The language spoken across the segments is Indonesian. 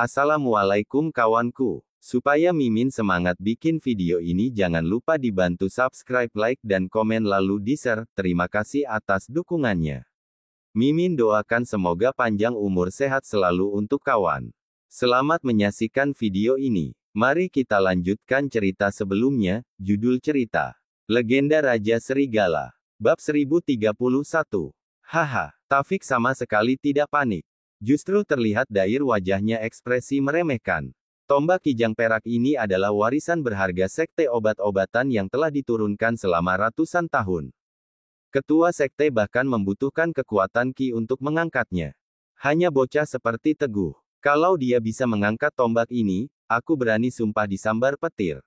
Assalamualaikum kawanku. Supaya Mimin semangat bikin video ini, jangan lupa dibantu subscribe, like, dan komen lalu di-share. Terima kasih atas dukungannya. Mimin doakan semoga panjang umur sehat selalu untuk kawan. Selamat menyaksikan video ini. Mari kita lanjutkan cerita sebelumnya. Judul cerita: Legenda Raja Serigala. Bab 1031. Haha, Taufik sama sekali tidak panik. Justru terlihat dari wajahnya ekspresi meremehkan. Tombak kijang perak ini adalah warisan berharga sekte obat-obatan yang telah diturunkan selama ratusan tahun. Ketua sekte bahkan membutuhkan kekuatan ki untuk mengangkatnya. Hanya bocah seperti Teguh. Kalau dia bisa mengangkat tombak ini, aku berani sumpah disambar petir.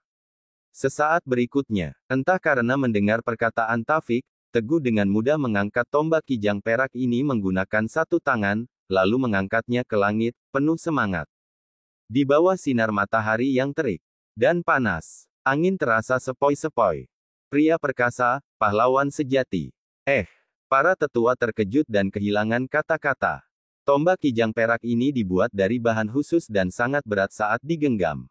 Sesaat berikutnya, entah karena mendengar perkataan Taufik, Teguh dengan mudah mengangkat tombak kijang perak ini menggunakan satu tangan, lalu mengangkatnya ke langit, penuh semangat. Di bawah sinar matahari yang terik dan panas, angin terasa sepoi-sepoi. Pria perkasa, pahlawan sejati. Para tetua terkejut dan kehilangan kata-kata. Tombak kijang perak ini dibuat dari bahan khusus dan sangat berat saat digenggam.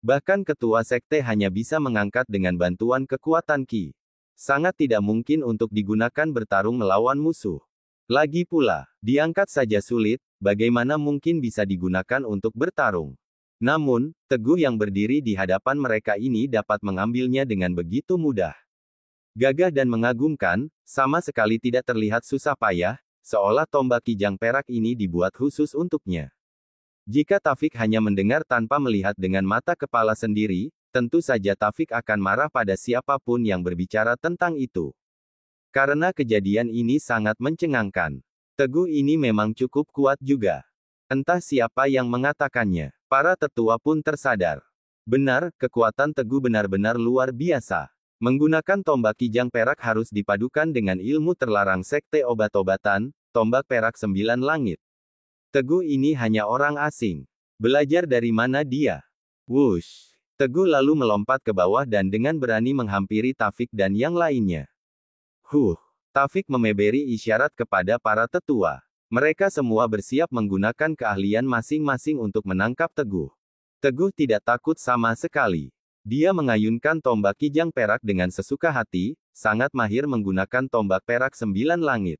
Bahkan ketua sekte hanya bisa mengangkat dengan bantuan kekuatan ki. Sangat tidak mungkin untuk digunakan bertarung melawan musuh. Lagi pula, diangkat saja sulit, bagaimana mungkin bisa digunakan untuk bertarung? Namun, Teguh yang berdiri di hadapan mereka ini dapat mengambilnya dengan begitu mudah. Gagah dan mengagumkan, sama sekali tidak terlihat susah payah, seolah tombak kijang perak ini dibuat khusus untuknya. Jika Taufik hanya mendengar tanpa melihat dengan mata kepala sendiri, tentu saja Taufik akan marah pada siapapun yang berbicara tentang itu. Karena kejadian ini sangat mencengangkan. Teguh ini memang cukup kuat juga. Entah siapa yang mengatakannya. Para tetua pun tersadar. Benar, kekuatan Teguh benar-benar luar biasa. Menggunakan tombak kijang perak harus dipadukan dengan ilmu terlarang sekte obat-obatan, tombak perak 9 langit. Teguh ini hanya orang asing. Belajar dari mana dia? Wush. Teguh lalu melompat ke bawah dan dengan berani menghampiri Taufik dan yang lainnya. Taufik memberi isyarat kepada para tetua. Mereka semua bersiap menggunakan keahlian masing-masing untuk menangkap Teguh. Teguh tidak takut sama sekali. Dia mengayunkan tombak kijang perak dengan sesuka hati, sangat mahir menggunakan tombak perak 9 langit.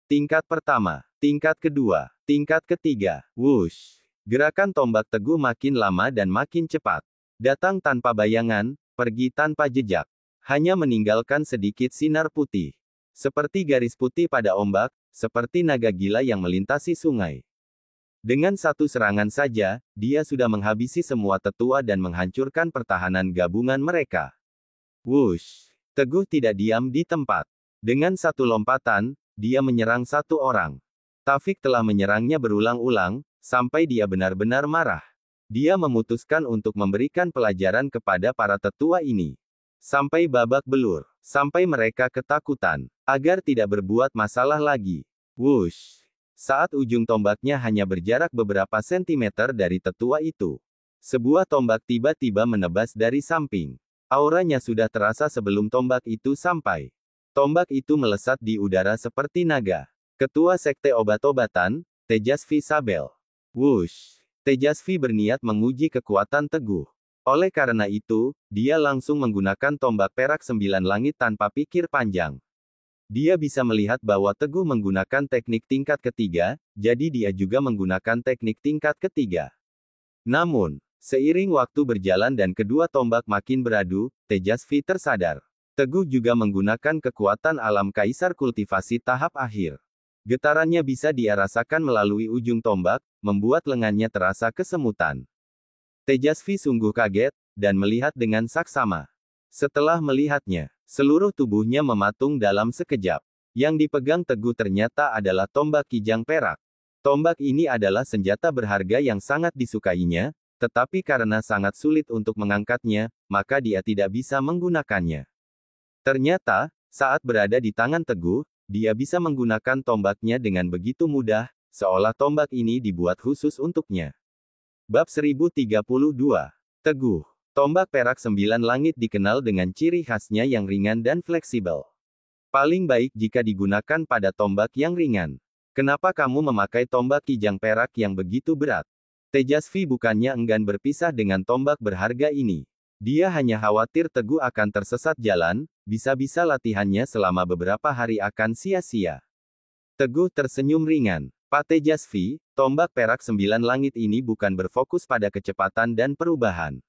Tingkat pertama, tingkat kedua, tingkat ketiga, wush. Gerakan tombak Teguh makin lama dan makin cepat. Datang tanpa bayangan, pergi tanpa jejak. Hanya meninggalkan sedikit sinar putih. Seperti garis putih pada ombak, seperti naga gila yang melintasi sungai. Dengan satu serangan saja, dia sudah menghabisi semua tetua dan menghancurkan pertahanan gabungan mereka. Wush! Teguh tidak diam di tempat. Dengan satu lompatan, dia menyerang satu orang. Taufik telah menyerangnya berulang-ulang, sampai dia benar-benar marah. Dia memutuskan untuk memberikan pelajaran kepada para tetua ini. Sampai babak belur. Sampai mereka ketakutan. Agar tidak berbuat masalah lagi. Wush. Saat ujung tombaknya hanya berjarak beberapa sentimeter dari tetua itu. Sebuah tombak tiba-tiba menebas dari samping. Auranya sudah terasa sebelum tombak itu sampai. Tombak itu melesat di udara seperti naga. Ketua sekte obat-obatan, Tejasvi Sabel. Wush. Tejasvi berniat menguji kekuatan Teguh. Oleh karena itu, dia langsung menggunakan tombak perak 9 langit tanpa pikir panjang. Dia bisa melihat bahwa Teguh menggunakan teknik tingkat ketiga, jadi dia juga menggunakan teknik tingkat ketiga. Namun, seiring waktu berjalan dan kedua tombak makin beradu, Tejasvi tersadar. Teguh juga menggunakan kekuatan alam kaisar kultivasi tahap akhir. Getarannya bisa dia rasakan melalui ujung tombak, membuat lengannya terasa kesemutan. Tejasvi sungguh kaget, dan melihat dengan saksama. Setelah melihatnya, seluruh tubuhnya mematung dalam sekejap. Yang dipegang Teguh ternyata adalah tombak kijang perak. Tombak ini adalah senjata berharga yang sangat disukainya, tetapi karena sangat sulit untuk mengangkatnya, maka dia tidak bisa menggunakannya. Ternyata, saat berada di tangan Teguh, dia bisa menggunakan tombaknya dengan begitu mudah, seolah tombak ini dibuat khusus untuknya. Bab 1032. Teguh. Tombak perak 9 langit dikenal dengan ciri khasnya yang ringan dan fleksibel. Paling baik jika digunakan pada tombak yang ringan. Kenapa kamu memakai tombak kijang perak yang begitu berat? Tejasvi bukannya enggan berpisah dengan tombak berharga ini. Dia hanya khawatir Teguh akan tersesat jalan, bisa-bisa latihannya selama beberapa hari akan sia-sia. Teguh tersenyum ringan. Pak Tejasvi, tombak perak 9 langit ini bukan berfokus pada kecepatan dan perubahan.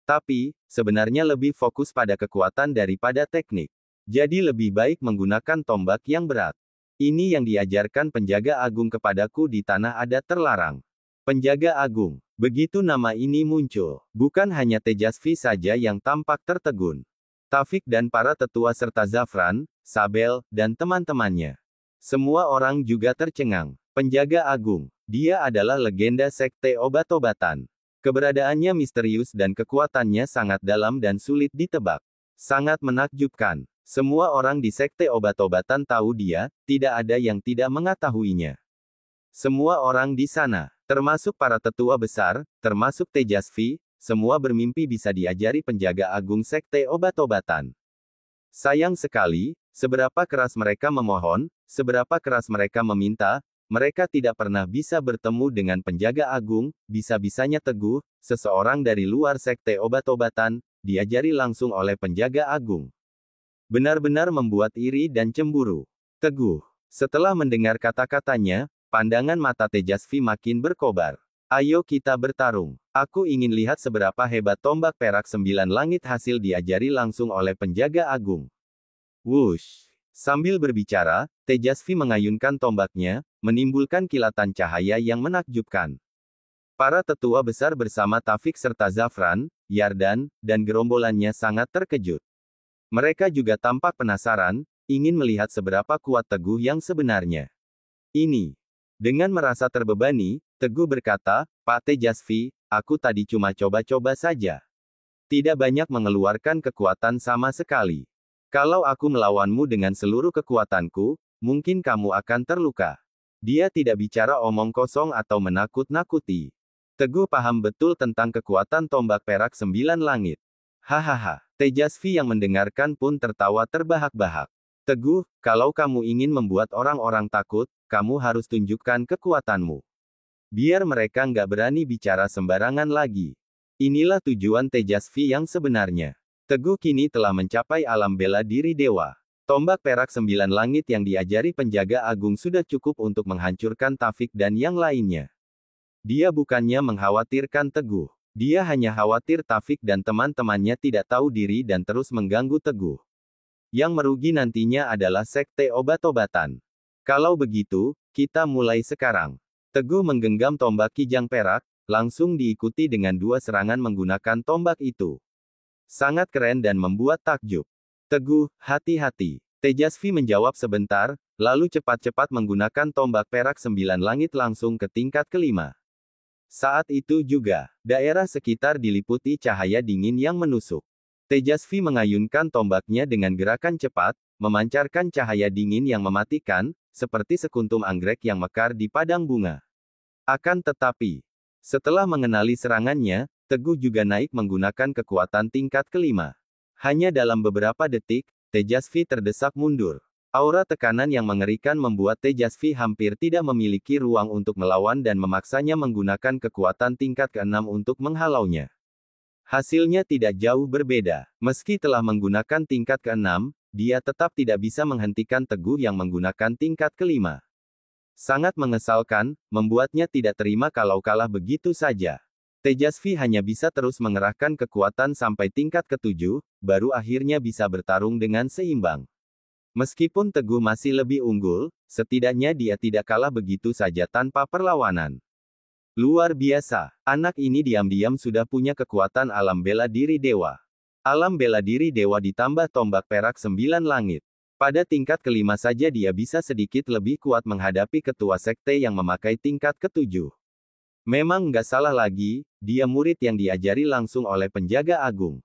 Tapi, sebenarnya lebih fokus pada kekuatan daripada teknik. Jadi lebih baik menggunakan tombak yang berat. Ini yang diajarkan penjaga agung kepadaku di tanah adat terlarang. Penjaga agung. Begitu nama ini muncul, bukan hanya Tejasvi saja yang tampak tertegun. Tafik dan para tetua serta Zafran, Sabel, dan teman-temannya. Semua orang juga tercengang. Penjaga agung. Dia adalah legenda sekte obat-obatan. Keberadaannya misterius dan kekuatannya sangat dalam dan sulit ditebak. Sangat menakjubkan. Semua orang di sekte obat-obatan tahu dia, tidak ada yang tidak mengetahuinya. Semua orang di sana, termasuk para tetua besar, termasuk Tejasvi, semua bermimpi bisa diajari penjaga agung sekte obat-obatan. Sayang sekali, seberapa keras mereka memohon, seberapa keras mereka meminta, mereka tidak pernah bisa bertemu dengan penjaga agung, bisa-bisanya Teguh, seseorang dari luar sekte obat-obatan, diajari langsung oleh penjaga agung. Benar-benar membuat iri dan cemburu. Teguh. Setelah mendengar kata-katanya, pandangan mata Tejasvi makin berkobar. Ayo kita bertarung. Aku ingin lihat seberapa hebat tombak perak 9 langit hasil diajari langsung oleh penjaga agung. Wush. Sambil berbicara, Tejasvi mengayunkan tombaknya, menimbulkan kilatan cahaya yang menakjubkan. Para tetua besar bersama Tafik serta Zafran, Yardan, dan gerombolannya sangat terkejut. Mereka juga tampak penasaran, ingin melihat seberapa kuat Teguh yang sebenarnya. Ini. Dengan merasa terbebani, Teguh berkata, Pak Tejasvi, aku tadi cuma coba-coba saja. Tidak banyak mengeluarkan kekuatan sama sekali. Kalau aku melawanmu dengan seluruh kekuatanku, mungkin kamu akan terluka. Dia tidak bicara omong kosong atau menakut-nakuti. Teguh paham betul tentang kekuatan tombak perak 9 langit. Hahaha. Tejasvi yang mendengarkan pun tertawa terbahak-bahak. Teguh, kalau kamu ingin membuat orang-orang takut, kamu harus tunjukkan kekuatanmu. Biar mereka nggak berani bicara sembarangan lagi. Inilah tujuan Tejasvi yang sebenarnya. Teguh kini telah mencapai alam bela diri dewa. Tombak perak 9 langit yang diajari penjaga agung sudah cukup untuk menghancurkan Tafik dan yang lainnya. Dia bukannya mengkhawatirkan Teguh. Dia hanya khawatir Tafik dan teman-temannya tidak tahu diri dan terus mengganggu Teguh. Yang merugi nantinya adalah sekte obat-obatan. Kalau begitu, kita mulai sekarang. Teguh menggenggam tombak kijang perak, langsung diikuti dengan 2 serangan menggunakan tombak itu. Sangat keren dan membuat takjub. Teguh, hati-hati. Tejasvi menjawab sebentar, lalu cepat-cepat menggunakan tombak perak 9 langit langsung ke tingkat kelima. Saat itu juga, daerah sekitar diliputi cahaya dingin yang menusuk. Tejasvi mengayunkan tombaknya dengan gerakan cepat, memancarkan cahaya dingin yang mematikan, seperti sekuntum anggrek yang mekar di padang bunga. Akan tetapi, setelah mengenali serangannya, Teguh juga naik menggunakan kekuatan tingkat kelima. Hanya dalam beberapa detik, Tejasvi terdesak mundur. Aura tekanan yang mengerikan membuat Tejasvi hampir tidak memiliki ruang untuk melawan dan memaksanya menggunakan kekuatan tingkat ke-6 untuk menghalaunya. Hasilnya tidak jauh berbeda. Meski telah menggunakan tingkat ke-6, dia tetap tidak bisa menghentikan Teguh yang menggunakan tingkat kelima. Sangat mengesalkan, membuatnya tidak terima kalau kalah begitu saja. Tejasvi hanya bisa terus mengerahkan kekuatan sampai tingkat ke-7, baru akhirnya bisa bertarung dengan seimbang. Meskipun Teguh masih lebih unggul, setidaknya dia tidak kalah begitu saja tanpa perlawanan. Luar biasa, anak ini diam-diam sudah punya kekuatan alam bela diri dewa. Alam bela diri dewa ditambah tombak perak 9 langit. Pada tingkat kelima saja dia bisa sedikit lebih kuat menghadapi ketua sekte yang memakai tingkat ke-7. Memang nggak salah lagi, dia murid yang diajari langsung oleh penjaga agung.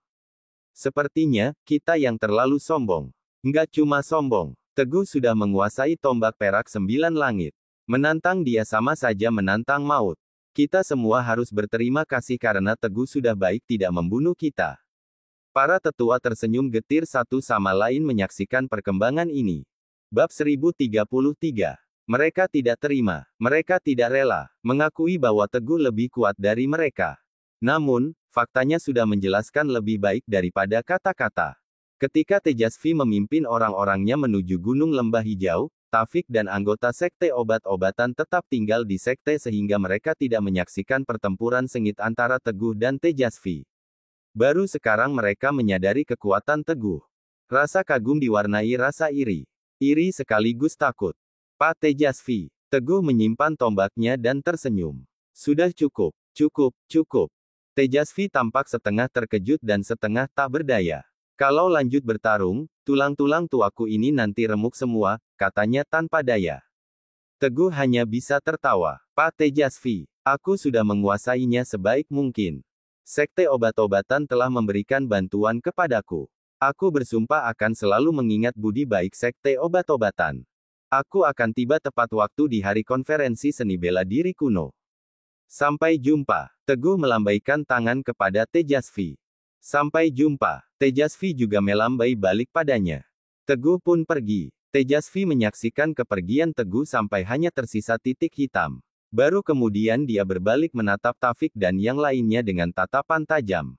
Sepertinya, kita yang terlalu sombong. Nggak cuma sombong, Teguh sudah menguasai tombak perak 9 langit. Menantang dia sama saja menantang maut. Kita semua harus berterima kasih karena Teguh sudah baik tidak membunuh kita. Para tetua tersenyum getir satu sama lain menyaksikan perkembangan ini. Bab 1033 Mereka tidak terima. Mereka tidak rela mengakui bahwa Teguh lebih kuat dari mereka. Namun, faktanya sudah menjelaskan lebih baik daripada kata-kata. Ketika Tejasvi memimpin orang-orangnya menuju Gunung Lembah Hijau, Taufik dan anggota Sekte Obat-Obatan tetap tinggal di sekte sehingga mereka tidak menyaksikan pertempuran sengit antara Teguh dan Tejasvi. Baru sekarang mereka menyadari kekuatan Teguh. Rasa kagum diwarnai rasa iri. Iri sekaligus takut. Pak Tejasvi. Teguh menyimpan tombaknya dan tersenyum. Sudah cukup, cukup, cukup. Tejasvi tampak setengah terkejut dan setengah tak berdaya. Kalau lanjut bertarung, tulang-tulang tuaku ini nanti remuk semua, katanya tanpa daya. Teguh hanya bisa tertawa. Pak Tejasvi, aku sudah menguasainya sebaik mungkin. Sekte Obat-Obatan telah memberikan bantuan kepadaku. Aku bersumpah akan selalu mengingat budi baik Sekte Obat-Obatan. Aku akan tiba tepat waktu di hari konferensi seni bela diri kuno. Sampai jumpa. Teguh melambaikan tangan kepada Tejasvi. Sampai jumpa. Tejasvi juga melambai balik padanya. Teguh pun pergi. Tejasvi menyaksikan kepergian Teguh sampai hanya tersisa titik hitam. Baru kemudian dia berbalik menatap Taufik dan yang lainnya dengan tatapan tajam.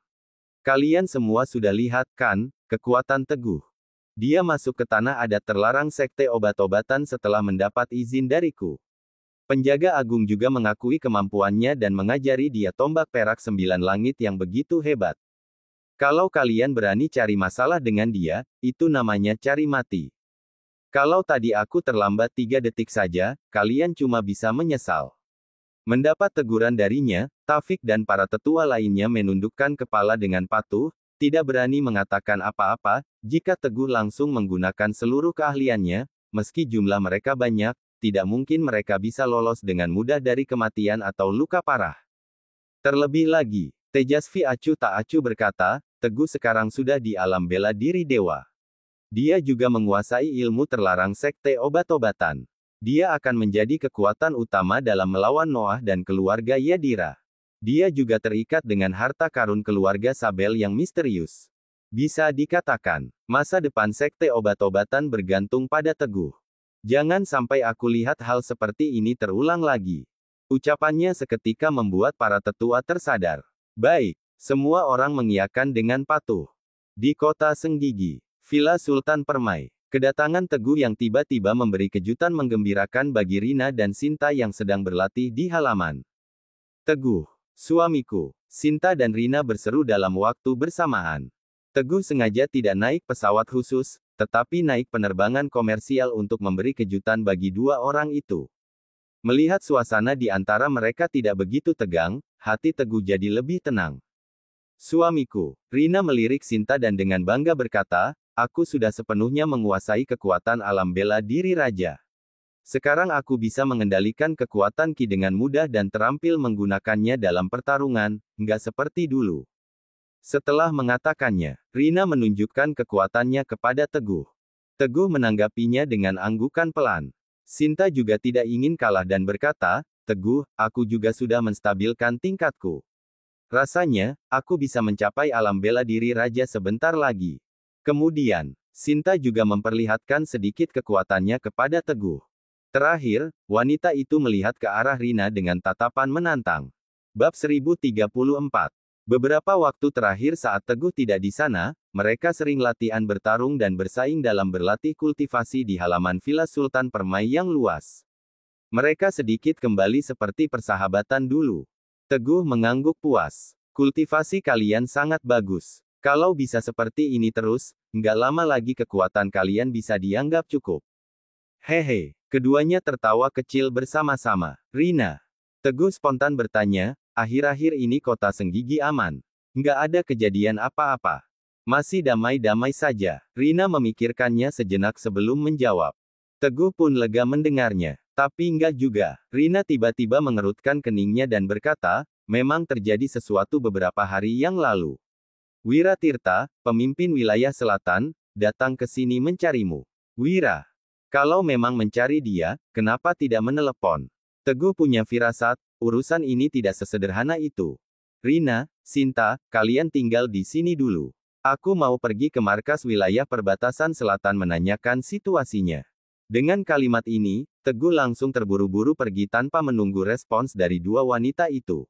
Kalian semua sudah lihat, kan, kekuatan Teguh. Dia masuk ke tanah adat terlarang Sekte Obat-Obatan setelah mendapat izin dariku. Penjaga agung juga mengakui kemampuannya dan mengajari dia tombak perak 9 langit yang begitu hebat. Kalau kalian berani cari masalah dengan dia, itu namanya cari mati. Kalau tadi aku terlambat 3 detik saja, kalian cuma bisa menyesal. Mendapat teguran darinya, Taufik dan para tetua lainnya menundukkan kepala dengan patuh, tidak berani mengatakan apa-apa, jika Teguh langsung menggunakan seluruh keahliannya, meski jumlah mereka banyak, tidak mungkin mereka bisa lolos dengan mudah dari kematian atau luka parah. Terlebih lagi, Tejasvi acuh tak acuh berkata, Teguh sekarang sudah di alam bela diri dewa. Dia juga menguasai ilmu terlarang Sekte Obat-Obatan. Dia akan menjadi kekuatan utama dalam melawan Noah dan keluarga Yadira. Dia juga terikat dengan harta karun keluarga Sabel yang misterius. Bisa dikatakan, masa depan Sekte Obat-Obatan bergantung pada Teguh. Jangan sampai aku lihat hal seperti ini terulang lagi. Ucapannya seketika membuat para tetua tersadar. Baik, semua orang mengiyakan dengan patuh. Di kota Senggigi, Villa Sultan Permai. Kedatangan Teguh yang tiba-tiba memberi kejutan menggembirakan bagi Rina dan Sinta yang sedang berlatih di halaman. Teguh, suamiku. Sinta dan Rina berseru dalam waktu bersamaan. Teguh sengaja tidak naik pesawat khusus, tetapi naik penerbangan komersial untuk memberi kejutan bagi dua orang itu. Melihat suasana di antara mereka tidak begitu tegang, hati Teguh jadi lebih tenang. Suamiku, Rina melirik Sinta dan dengan bangga berkata, aku sudah sepenuhnya menguasai kekuatan alam bela diri raja. Sekarang aku bisa mengendalikan kekuatan Ki dengan mudah dan terampil menggunakannya dalam pertarungan, nggak seperti dulu. Setelah mengatakannya, Rina menunjukkan kekuatannya kepada Teguh. Teguh menanggapinya dengan anggukan pelan. Sinta juga tidak ingin kalah dan berkata, Teguh, aku juga sudah menstabilkan tingkatku. Rasanya, aku bisa mencapai alam bela diri raja sebentar lagi. Kemudian, Sinta juga memperlihatkan sedikit kekuatannya kepada Teguh. Terakhir, wanita itu melihat ke arah Rina dengan tatapan menantang. Bab 1034. Beberapa waktu terakhir saat Teguh tidak di sana, mereka sering latihan bertarung dan bersaing dalam berlatih kultivasi di halaman Villa Sultan Permai yang luas. Mereka sedikit kembali seperti persahabatan dulu. Teguh mengangguk puas. Kultivasi kalian sangat bagus. Kalau bisa seperti ini terus, nggak lama lagi kekuatan kalian bisa dianggap cukup. Hehe, keduanya tertawa kecil bersama-sama. Rina. Teguh spontan bertanya, akhir-akhir ini kota Senggigi aman. Nggak ada kejadian apa-apa. Masih damai-damai saja. Rina memikirkannya sejenak sebelum menjawab. Teguh pun lega mendengarnya. Tapi nggak juga. Rina tiba-tiba mengerutkan keningnya dan berkata, memang terjadi sesuatu beberapa hari yang lalu. Wiratirta, pemimpin wilayah selatan, datang ke sini mencarimu. Wira. Kalau memang mencari dia, kenapa tidak menelepon? Teguh punya firasat, urusan ini tidak sesederhana itu. Rina, Sinta, kalian tinggal di sini dulu. Aku mau pergi ke markas wilayah perbatasan selatan menanyakan situasinya. Dengan kalimat ini, Teguh langsung terburu-buru pergi tanpa menunggu respons dari dua wanita itu.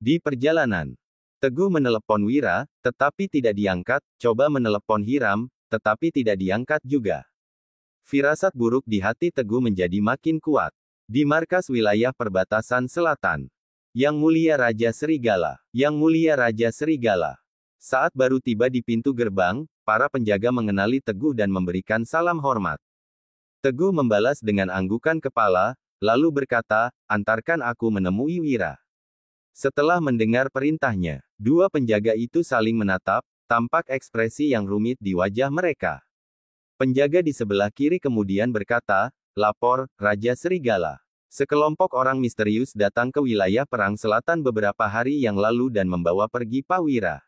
Di perjalanan, Teguh menelepon Wira, tetapi tidak diangkat, coba menelepon Hiram, tetapi tidak diangkat juga. Firasat buruk di hati Teguh menjadi makin kuat. Di markas wilayah perbatasan selatan. Yang Mulia Raja Serigala. Yang Mulia Raja Serigala. Saat baru tiba di pintu gerbang, para penjaga mengenali Teguh dan memberikan salam hormat. Teguh membalas dengan anggukan kepala, lalu berkata, "Antarkan aku menemui Wira." Setelah mendengar perintahnya, dua penjaga itu saling menatap, tampak ekspresi yang rumit di wajah mereka. Penjaga di sebelah kiri kemudian berkata, "Lapor, Raja Serigala. Sekelompok orang misterius datang ke wilayah Perang Selatan beberapa hari yang lalu dan membawa pergi Pak Wira."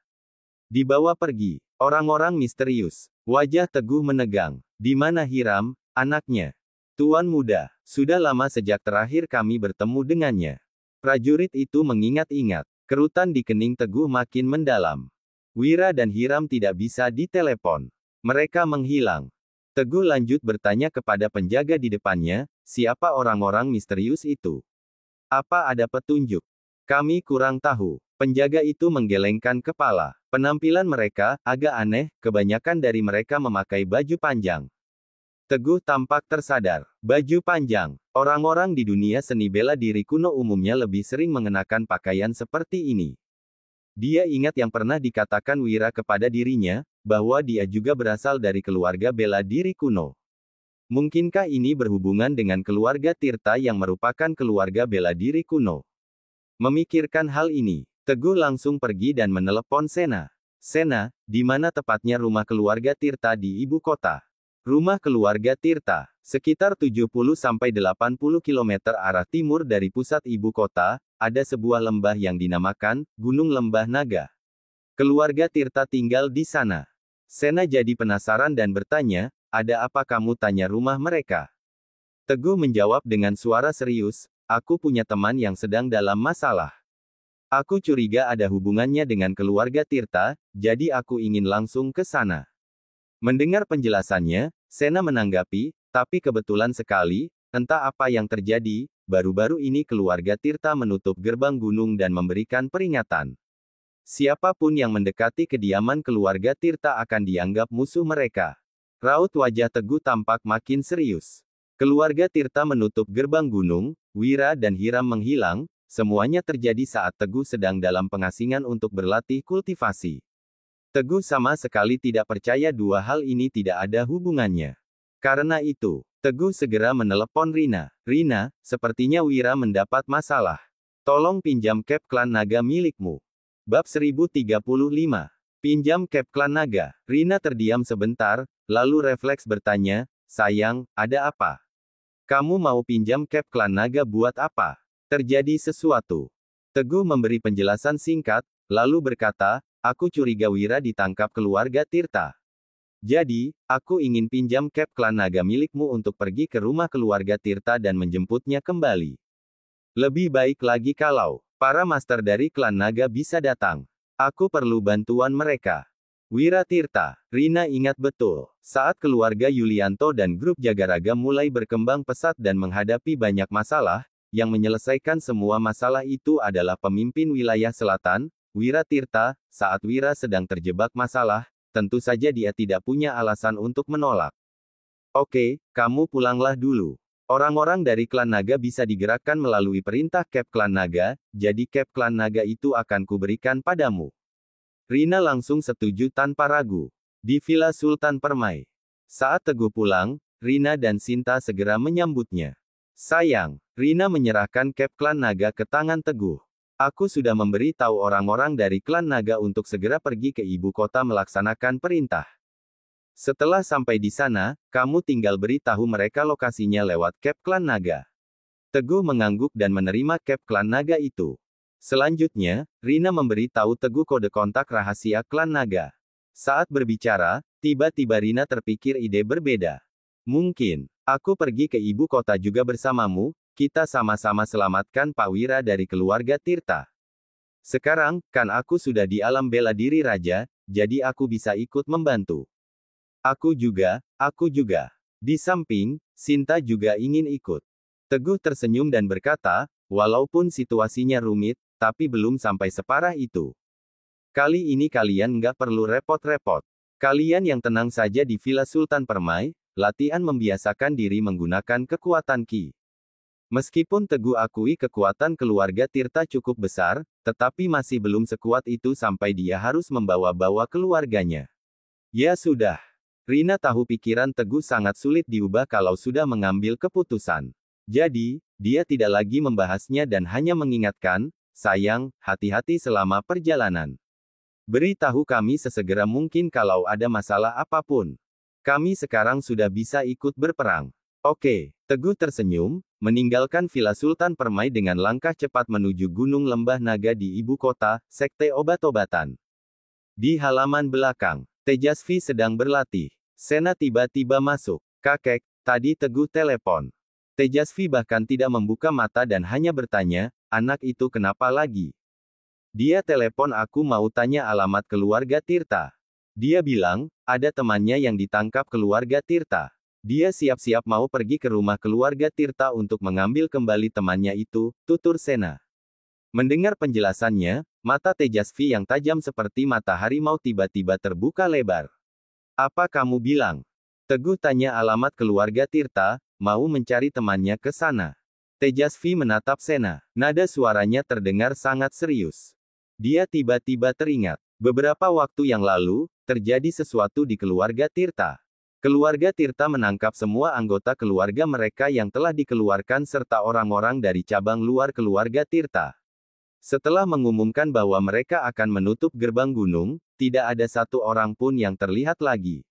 Dibawa pergi. Orang-orang misterius. Wajah Teguh menegang. Di mana Hiram, anaknya? Tuan Muda, sudah lama sejak terakhir kami bertemu dengannya. Prajurit itu mengingat-ingat. Kerutan di kening Teguh makin mendalam. Wira dan Hiram tidak bisa ditelepon. Mereka menghilang. Teguh lanjut bertanya kepada penjaga di depannya, siapa orang-orang misterius itu? Apa ada petunjuk? Kami kurang tahu. Penjaga itu menggelengkan kepala. Penampilan mereka agak aneh, kebanyakan dari mereka memakai baju panjang. Teguh tampak tersadar. Baju panjang. Orang-orang di dunia seni bela diri kuno umumnya lebih sering mengenakan pakaian seperti ini. Dia ingat yang pernah dikatakan Wira kepada dirinya, bahwa dia juga berasal dari keluarga bela diri kuno. Mungkinkah ini berhubungan dengan keluarga Tirta yang merupakan keluarga bela diri kuno? Memikirkan hal ini, Teguh langsung pergi dan menelepon Sena. Sena, di mana tepatnya rumah keluarga Tirta di ibu kota? Rumah keluarga Tirta, sekitar 70-80 km arah timur dari pusat ibu kota, ada sebuah lembah yang dinamakan Gunung Lembah Naga. Keluarga Tirta tinggal di sana. Sena jadi penasaran dan bertanya, ada apa kamu tanya rumah mereka? Teguh menjawab dengan suara serius, aku punya teman yang sedang dalam masalah. Aku curiga ada hubungannya dengan keluarga Tirta, jadi aku ingin langsung ke sana. Mendengar penjelasannya, Sena menanggapi, tapi kebetulan sekali, entah apa yang terjadi, baru-baru ini keluarga Tirta menutup gerbang gunung dan memberikan peringatan. Siapapun yang mendekati kediaman keluarga Tirta akan dianggap musuh mereka. Raut wajah Teguh tampak makin serius. Keluarga Tirta menutup gerbang gunung, Wira dan Hiram menghilang, semuanya terjadi saat Teguh sedang dalam pengasingan untuk berlatih kultivasi. Teguh sama sekali tidak percaya dua hal ini tidak ada hubungannya. Karena itu, Teguh segera menelepon Rina. Rina, sepertinya Wira mendapat masalah. Tolong pinjam cap klan naga milikmu. Bab 1035. Pinjam cap klan naga. Rina terdiam sebentar, lalu refleks bertanya, sayang, ada apa? Kamu mau pinjam cap klan naga buat apa? Terjadi sesuatu. Teguh memberi penjelasan singkat, lalu berkata, aku curiga Wira ditangkap keluarga Tirta. Jadi, aku ingin pinjam cap klan naga milikmu untuk pergi ke rumah keluarga Tirta dan menjemputnya kembali. Lebih baik lagi kalau para master dari klan naga bisa datang. Aku perlu bantuan mereka. Wira Tirta. Rina ingat betul, saat keluarga Yulianto dan grup Jagaraga mulai berkembang pesat dan menghadapi banyak masalah, yang menyelesaikan semua masalah itu adalah pemimpin wilayah selatan, Wira Tirta. Saat Wira sedang terjebak masalah, tentu saja dia tidak punya alasan untuk menolak. Oke, kamu pulanglah dulu. Orang-orang dari klan naga bisa digerakkan melalui perintah Cap Klan Naga, jadi Cap Klan Naga itu akan kuberikan padamu. Rina langsung setuju tanpa ragu. Di Villa Sultan Permai. Saat Teguh pulang, Rina dan Sinta segera menyambutnya. Sayang, Rina menyerahkan cap klan naga ke tangan Teguh. Aku sudah memberi tahu orang-orang dari klan naga untuk segera pergi ke ibu kota melaksanakan perintah. Setelah sampai di sana, kamu tinggal beritahu mereka lokasinya lewat cap klan naga. Teguh mengangguk dan menerima cap klan naga itu. Selanjutnya, Rina memberi tahu Teguh kode kontak rahasia klan naga. Saat berbicara, tiba-tiba Rina terpikir ide berbeda. Mungkin, aku pergi ke ibu kota juga bersamamu, kita sama-sama selamatkan Pak Wira dari keluarga Tirta. Sekarang, kan aku sudah di alam bela diri raja, jadi aku bisa ikut membantu. Aku juga. Di samping, Sinta juga ingin ikut. Teguh tersenyum dan berkata, walaupun situasinya rumit, tapi belum sampai separah itu. Kali ini kalian nggak perlu repot-repot. Kalian yang tenang saja di Villa Sultan Permai, latihan membiasakan diri menggunakan kekuatan Ki. Meskipun Teguh akui kekuatan keluarga Tirta cukup besar, tetapi masih belum sekuat itu sampai dia harus membawa-bawa keluarganya. Ya sudah. Rina tahu pikiran Teguh sangat sulit diubah kalau sudah mengambil keputusan. Jadi, dia tidak lagi membahasnya dan hanya mengingatkan, sayang, hati-hati selama perjalanan. Beritahu kami sesegera mungkin kalau ada masalah apapun. Kami sekarang sudah bisa ikut berperang. Oke, Teguh tersenyum, meninggalkan Villa Sultan Permai dengan langkah cepat menuju Gunung Lembah Naga di ibu kota, Sekte Obat-obatan. Di halaman belakang, Tejasvi sedang berlatih. Sena tiba-tiba masuk. Kakek, tadi Teguh telepon. Tejasvi bahkan tidak membuka mata dan hanya bertanya, anak itu kenapa lagi? Dia telepon aku mau tanya alamat keluarga Tirta. Dia bilang, ada temannya yang ditangkap keluarga Tirta. Dia siap-siap mau pergi ke rumah keluarga Tirta untuk mengambil kembali temannya itu, tutur Sena. Mendengar penjelasannya, mata Tejasvi yang tajam seperti mata harimau tiba-tiba terbuka lebar. Apa kamu bilang? Teguh tanya alamat keluarga Tirta, mau mencari temannya ke sana. Tejasvi menatap Sena. Nada suaranya terdengar sangat serius. Dia tiba-tiba teringat. Beberapa waktu yang lalu, terjadi sesuatu di keluarga Tirta. Keluarga Tirta menangkap semua anggota keluarga mereka yang telah dikeluarkan serta orang-orang dari cabang luar keluarga Tirta. Setelah mengumumkan bahwa mereka akan menutup gerbang gunung, tidak ada satu orang pun yang terlihat lagi.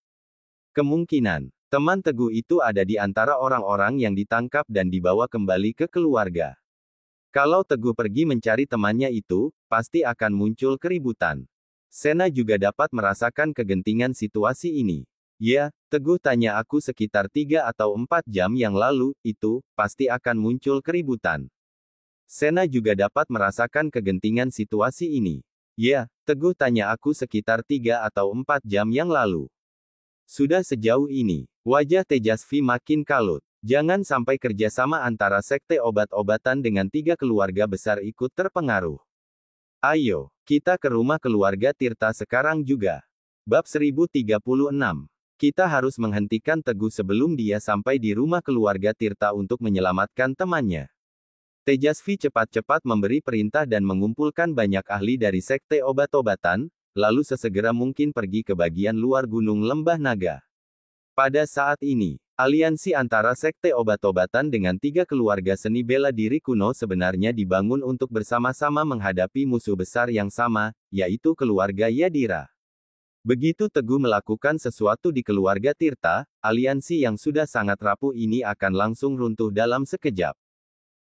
Kemungkinan, teman Teguh itu ada di antara orang-orang yang ditangkap dan dibawa kembali ke keluarga. Kalau Teguh pergi mencari temannya itu, pasti akan muncul keributan. Sena juga dapat merasakan kegentingan situasi ini. Ya, Teguh tanya aku sekitar 3 atau 4 jam yang lalu, itu, pasti akan muncul keributan. Sena juga dapat merasakan kegentingan situasi ini. Ya, Teguh tanya aku sekitar 3 atau 4 jam yang lalu. Sudah sejauh ini, wajah Tejasvi makin kalut. Jangan sampai kerjasama antara Sekte Obat-obatan dengan 3 keluarga besar ikut terpengaruh. Ayo, kita ke rumah keluarga Tirta sekarang juga. Bab 1036. Kita harus menghentikan Teguh sebelum dia sampai di rumah keluarga Tirta untuk menyelamatkan temannya. Tejasvi cepat-cepat memberi perintah dan mengumpulkan banyak ahli dari Sekte Obat-obatan, lalu sesegera mungkin pergi ke bagian luar Gunung Lembah Naga. Pada saat ini, aliansi antara Sekte Obat-obatan dengan 3 keluarga seni bela diri kuno sebenarnya dibangun untuk bersama-sama menghadapi musuh besar yang sama, yaitu keluarga Yadira. Begitu Teguh melakukan sesuatu di keluarga Tirta, aliansi yang sudah sangat rapuh ini akan langsung runtuh dalam sekejap.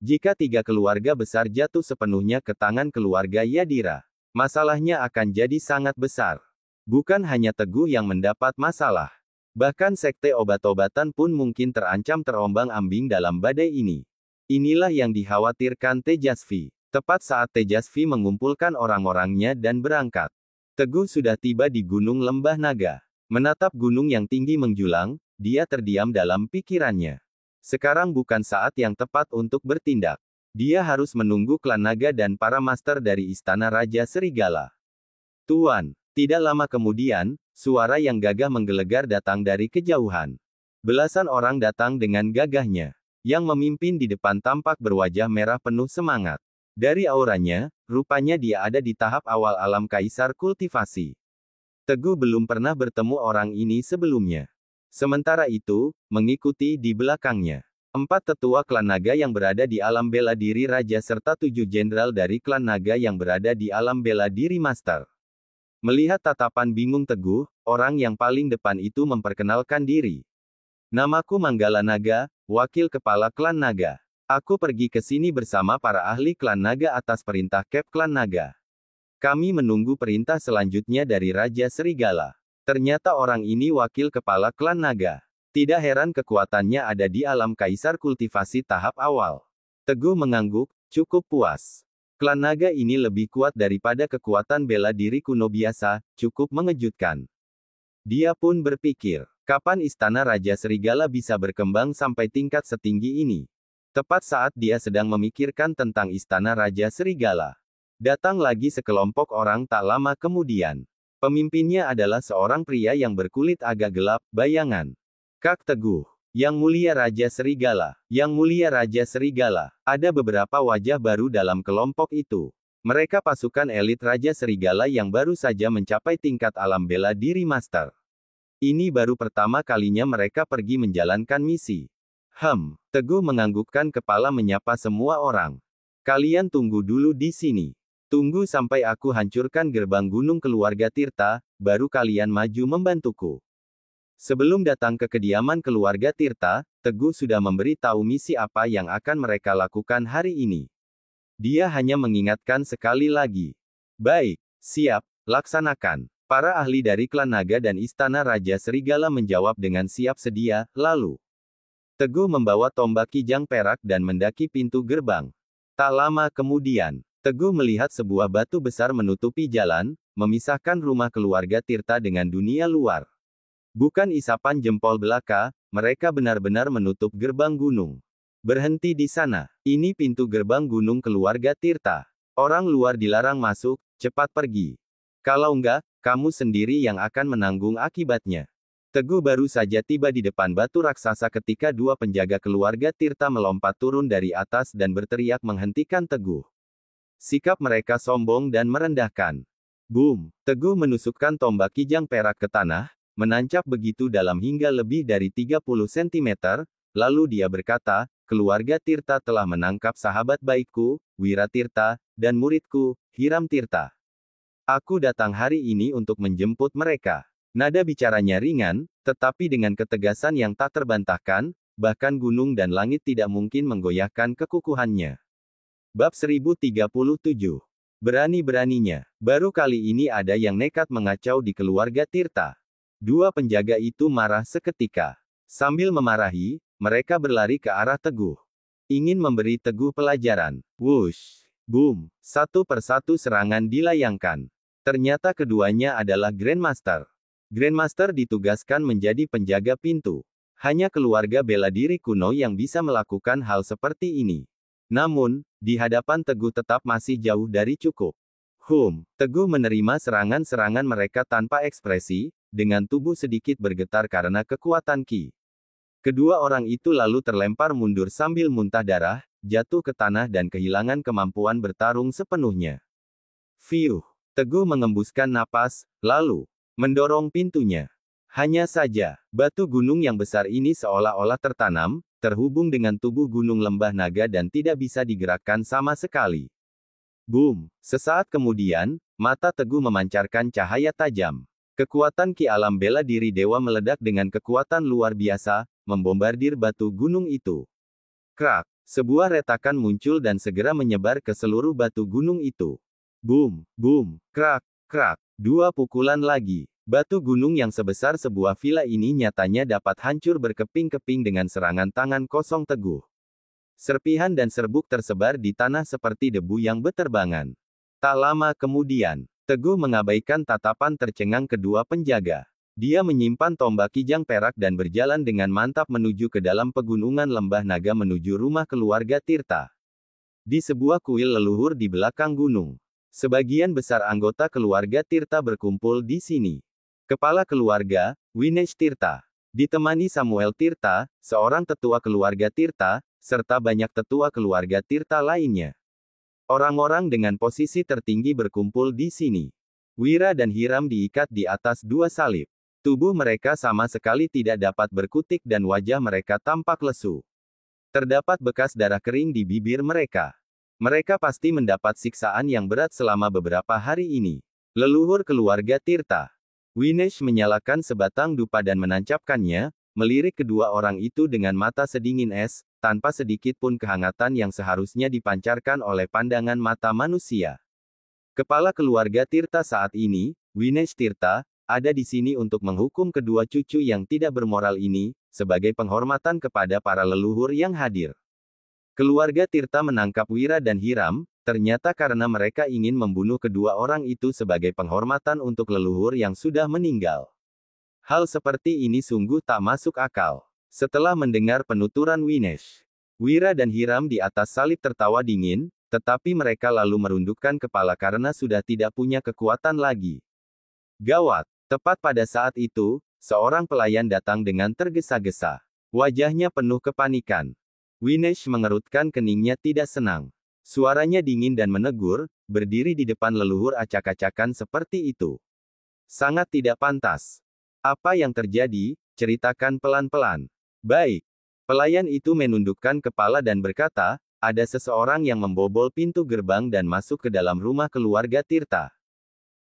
Jika 3 keluarga besar jatuh sepenuhnya ke tangan keluarga Yadira, masalahnya akan jadi sangat besar. Bukan hanya Teguh yang mendapat masalah. Bahkan Sekte Obat-obatan pun mungkin terancam terombang-ambing dalam badai ini. Inilah yang dikhawatirkan Tejasvi. Tepat saat Tejasvi mengumpulkan orang-orangnya dan berangkat. Teguh sudah tiba di Gunung Lembah Naga. Menatap gunung yang tinggi menjulang, dia terdiam dalam pikirannya. Sekarang bukan saat yang tepat untuk bertindak. Dia harus menunggu klan naga dan para master dari Istana Raja Serigala. Tuan. Tidak lama kemudian, suara yang gagah menggelegar datang dari kejauhan. Belasan orang datang dengan gagahnya. Yang memimpin di depan tampak berwajah merah penuh semangat. Dari auranya, rupanya dia ada di tahap awal alam kaisar kultivasi. Teguh belum pernah bertemu orang ini sebelumnya. Sementara itu, mengikuti di belakangnya, 4 tetua klan naga yang berada di alam bela diri raja serta 7 jenderal dari klan naga yang berada di alam bela diri master. Melihat tatapan bingung Teguh, orang yang paling depan itu memperkenalkan diri. Namaku Manggala Naga, wakil kepala klan naga. Aku pergi ke sini bersama para ahli klan naga atas perintah Kep klan naga. Kami menunggu perintah selanjutnya dari Raja Serigala. Ternyata orang ini wakil kepala klan naga. Tidak heran kekuatannya ada di alam kaisar kultivasi tahap awal. Teguh mengangguk, cukup puas. Klan naga ini lebih kuat daripada kekuatan bela diri kuno biasa, cukup mengejutkan. Dia pun berpikir, Kapan istana Raja Serigala bisa berkembang sampai tingkat setinggi ini? Tepat saat dia sedang memikirkan tentang istana Raja Serigala, datang lagi sekelompok orang tak lama kemudian. Pemimpinnya adalah seorang pria yang berkulit agak gelap, bayangan. Kak Teguh. Yang Mulia Raja Serigala. Yang Mulia Raja Serigala. Ada beberapa wajah baru dalam kelompok itu. Mereka pasukan elit Raja Serigala yang baru saja mencapai tingkat alam bela diri master. Ini baru pertama kalinya mereka pergi menjalankan misi. Teguh menganggukkan kepala menyapa semua orang. Kalian tunggu dulu di sini. Tunggu sampai aku hancurkan gerbang gunung keluarga Tirta, baru kalian maju membantuku. Sebelum datang ke kediaman keluarga Tirta, Teguh sudah memberi tahu misi apa yang akan mereka lakukan hari ini. Dia hanya mengingatkan sekali lagi. Baik, siap, laksanakan. Para ahli dari klan naga dan istana Raja Serigala menjawab dengan siap sedia, lalu Teguh membawa tombak kijang perak dan mendaki pintu gerbang. Tak lama kemudian, Teguh melihat sebuah batu besar menutupi jalan, memisahkan rumah keluarga Tirta dengan dunia luar. Bukan isapan jempol belaka, mereka benar-benar menutup gerbang gunung. Berhenti di sana. Ini pintu gerbang gunung keluarga Tirta. Orang luar dilarang masuk, cepat pergi. Kalau enggak, kamu sendiri yang akan menanggung akibatnya. Teguh baru saja tiba di depan batu raksasa ketika dua penjaga keluarga Tirta melompat turun dari atas dan berteriak menghentikan Teguh. Sikap mereka sombong dan merendahkan. Boom! Teguh menusukkan tombak kijang perak ke tanah, menancap begitu dalam hingga lebih dari 30 cm, lalu dia berkata, keluarga Tirta telah menangkap sahabat baikku, Wira Tirta, dan muridku, Hiram Tirta. Aku datang hari ini untuk menjemput mereka. Nada bicaranya ringan, tetapi dengan ketegasan yang tak terbantahkan, bahkan gunung dan langit tidak mungkin menggoyahkan kekukuhannya. Bab 1037. Berani-beraninya, baru kali ini ada yang nekat mengacau di keluarga Tirta. Dua penjaga itu marah seketika. Sambil memarahi, mereka berlari ke arah Teguh. Ingin memberi Teguh pelajaran. Wush! Boom! Satu persatu serangan dilayangkan. Ternyata keduanya adalah Grandmaster. Grandmaster ditugaskan menjadi penjaga pintu. Hanya keluarga bela diri kuno yang bisa melakukan hal seperti ini. Namun, di hadapan Teguh tetap masih jauh dari cukup. Teguh menerima serangan-serangan mereka tanpa ekspresi, dengan tubuh sedikit bergetar karena kekuatan ki. Kedua orang itu lalu terlempar mundur sambil muntah darah, jatuh ke tanah dan kehilangan kemampuan bertarung sepenuhnya. Fiuh! Teguh mengembuskan napas, lalu mendorong pintunya. Hanya saja, batu gunung yang besar ini seolah-olah tertanam, terhubung dengan tubuh gunung lembah naga dan tidak bisa digerakkan sama sekali. Boom! Sesaat kemudian, mata Teguh memancarkan cahaya tajam. Kekuatan ki alam bela diri dewa meledak dengan kekuatan luar biasa, membombardir batu gunung itu. Krak! Sebuah retakan muncul dan segera menyebar ke seluruh batu gunung itu. Boom! Boom! Krak! Krak! Dua pukulan lagi. Batu gunung yang sebesar sebuah villa ini nyatanya dapat hancur berkeping-keping dengan serangan tangan kosong Teguh. Serpihan dan serbuk tersebar di tanah seperti debu yang beterbangan. Tak lama kemudian, Teguh mengabaikan tatapan tercengang kedua penjaga. Dia menyimpan tombak kijang perak dan berjalan dengan mantap menuju ke dalam pegunungan lembah naga menuju rumah keluarga Tirta. Di sebuah kuil leluhur di belakang gunung. Sebagian besar anggota keluarga Tirta berkumpul di sini. Kepala keluarga, Winesh Tirta, ditemani Samuel Tirta, seorang tetua keluarga Tirta, serta banyak tetua keluarga Tirta lainnya. Orang-orang dengan posisi tertinggi berkumpul di sini. Wira dan Hiram diikat di atas dua salib. Tubuh mereka sama sekali tidak dapat berkutik dan wajah mereka tampak lesu. Terdapat bekas darah kering di bibir mereka. Mereka pasti mendapat siksaan yang berat selama beberapa hari ini. Leluhur keluarga Tirta. Winesh menyalakan sebatang dupa dan menancapkannya, melirik kedua orang itu dengan mata sedingin es, tanpa sedikit pun kehangatan yang seharusnya dipancarkan oleh pandangan mata manusia. Kepala keluarga Tirta saat ini, Winesh Tirta, ada di sini untuk menghukum kedua cucu yang tidak bermoral ini, sebagai penghormatan kepada para leluhur yang hadir. Keluarga Tirta menangkap Wira dan Hiram, ternyata karena mereka ingin membunuh kedua orang itu sebagai penghormatan untuk leluhur yang sudah meninggal. Hal seperti ini sungguh tak masuk akal. Setelah mendengar penuturan Winesh, Wira dan Hiram di atas salib tertawa dingin, tetapi mereka lalu merundukkan kepala karena sudah tidak punya kekuatan lagi. Gawat! Tepat pada saat itu, seorang pelayan datang dengan tergesa-gesa. Wajahnya penuh kepanikan. Winesh mengerutkan keningnya tidak senang. Suaranya dingin dan menegur, berdiri di depan leluhur acak-acakan seperti itu. Sangat tidak pantas. Apa yang terjadi? Ceritakan pelan-pelan. Baik. Pelayan itu menundukkan kepala dan berkata, ada seseorang yang membobol pintu gerbang dan masuk ke dalam rumah keluarga Tirta.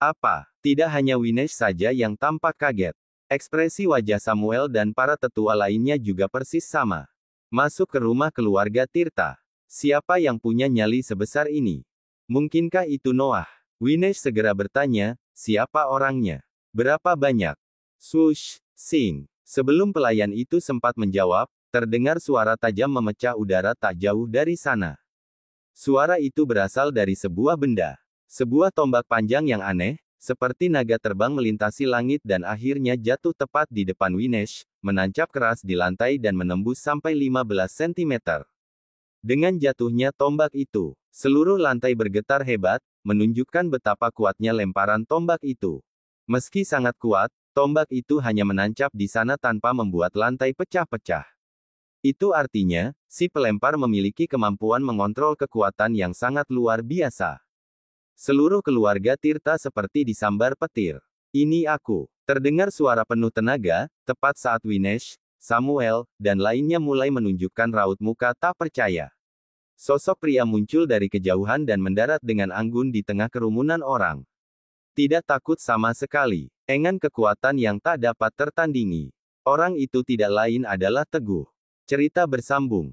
Apa? Tidak hanya Winesh saja yang tampak kaget. Ekspresi wajah Samuel dan para tetua lainnya juga persis sama. Masuk ke rumah keluarga Tirta. Siapa yang punya nyali sebesar ini? Mungkinkah itu Noah? Winesh segera bertanya, siapa orangnya? Berapa banyak? Swoosh, sing. Sebelum pelayan itu sempat menjawab, terdengar suara tajam memecah udara tak jauh dari sana. Suara itu berasal dari sebuah benda. Sebuah tombak panjang yang aneh, seperti naga terbang melintasi langit dan akhirnya jatuh tepat di depan Winesh, menancap keras di lantai dan menembus sampai 15 cm. Dengan jatuhnya tombak itu, seluruh lantai bergetar hebat, menunjukkan betapa kuatnya lemparan tombak itu. Meski sangat kuat, tombak itu hanya menancap di sana tanpa membuat lantai pecah-pecah. Itu artinya, si pelempar memiliki kemampuan mengontrol kekuatan yang sangat luar biasa. Seluruh keluarga Tirta seperti disambar petir. Ini aku. Terdengar suara penuh tenaga, tepat saat Winesh, Samuel, dan lainnya mulai menunjukkan raut muka tak percaya. Sosok pria muncul dari kejauhan dan mendarat dengan anggun di tengah kerumunan orang. Tidak takut sama sekali. Dengan kekuatan yang tak dapat tertandingi. Orang itu tidak lain adalah Teguh. Cerita bersambung.